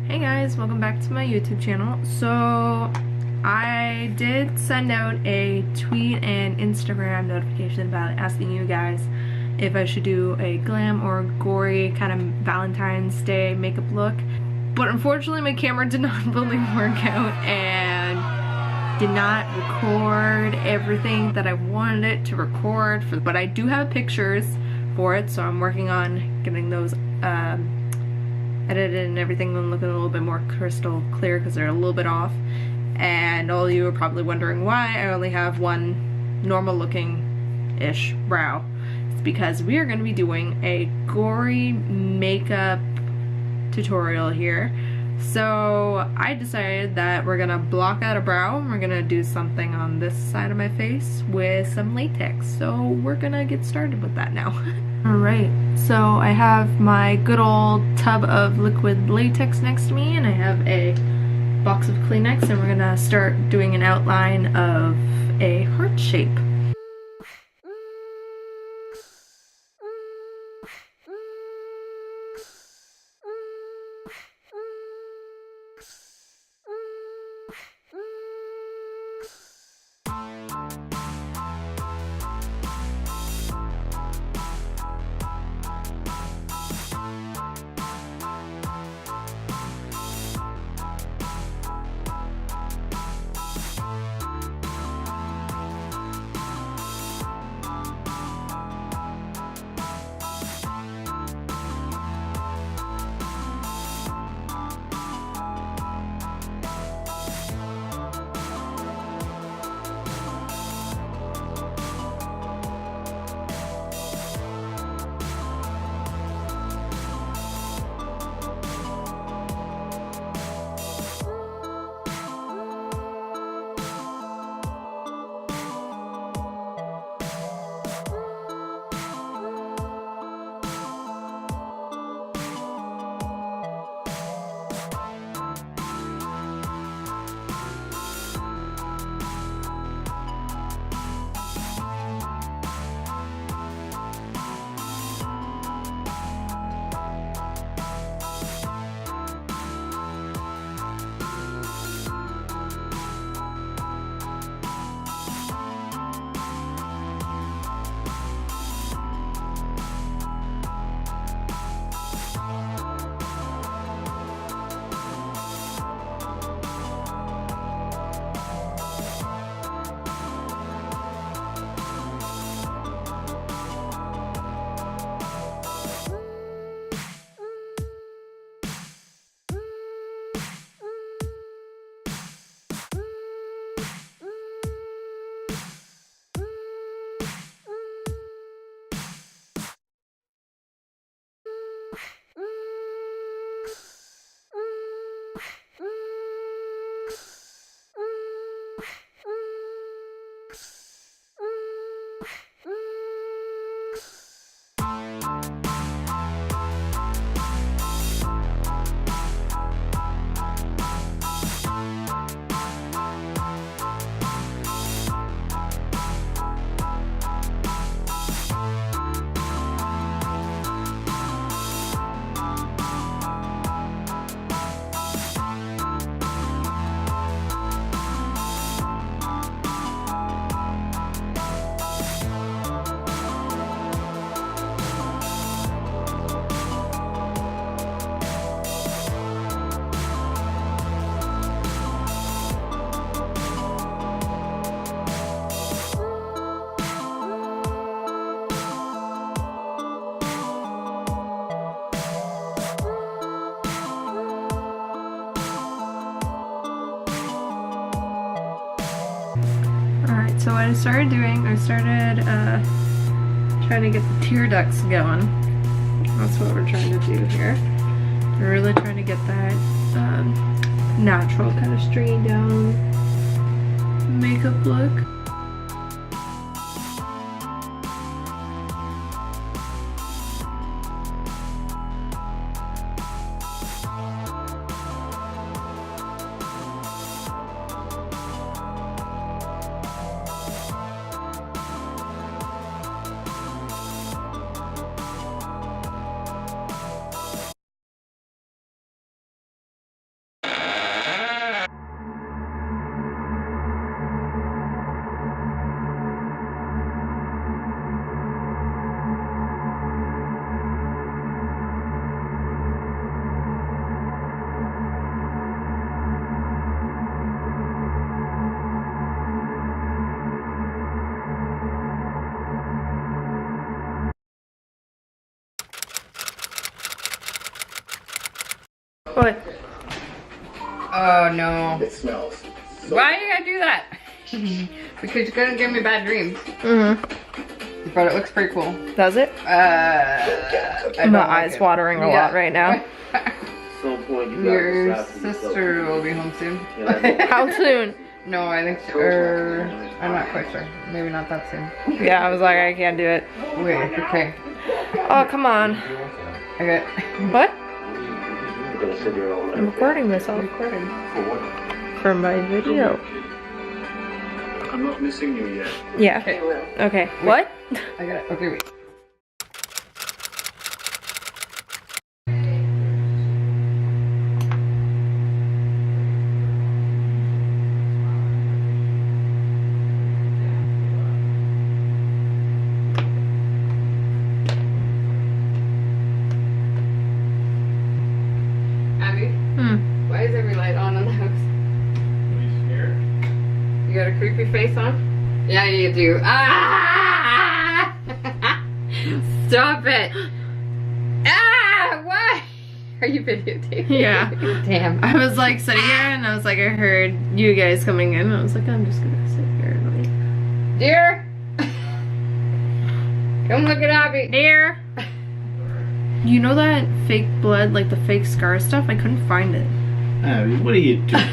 Hey guys, welcome back to my YouTube channel. So I did send out a tweet and Instagram notification about asking you guys if I should do a glam or gory kind of Valentine's Day makeup look. But unfortunately my camera did not fully work out and did not record everything that I wanted it to record. But I do have pictures for it, so I'm working on getting those edited and everything and looking a little bit more crystal clear because they're a little bit off. And all of you are probably wondering why I only have one normal looking-ish brow. It's because we are going to be doing a gory makeup tutorial here. So I decided that we're going to block out a brow and we're going to do something on this side of my face with some latex. So we're going to get started with that now. Alright, so I have my good old tub of liquid latex next to me, and I have a box of Kleenex, and we're gonna start doing an outline of a heart shape. Alright, so what I started doing, I started trying to get the tear ducts going. That's what we're trying to do here. We're really trying to get that natural kind of straight down makeup look. What? Oh no. It smells. So Why you gotta do that? Because you're gonna give me bad dreams. Mm-hmm. But it looks pretty cool. Does it? I don't My like eyes it. watering a lot right now. some point you Your gotta decide for sister will be home soon. yourself. How soon? No, I think I'm not quite sure. Maybe not that soon. Yeah, I was like, I can't do it. Wait, okay. Oh, come on. Okay. What? You're gonna sit there all night. I'm recording this. I'm recording. For what? For my video. I'm not missing you yet. Yeah. Okay. Okay. What? I got it. Okay, wait. Abby, why is every light on in the house? You got a creepy face on? Yeah, you do. Ah! Stop it! Ah! Why? Are you videotaping? Yeah. Damn. I was like sitting here and I was like, I heard you guys coming in. And I was like, I'm just gonna sit here and wait. Dear! Come look at Abby. Dear! You know that fake blood, like the fake scar stuff? I couldn't find it. Abby, what are you doing?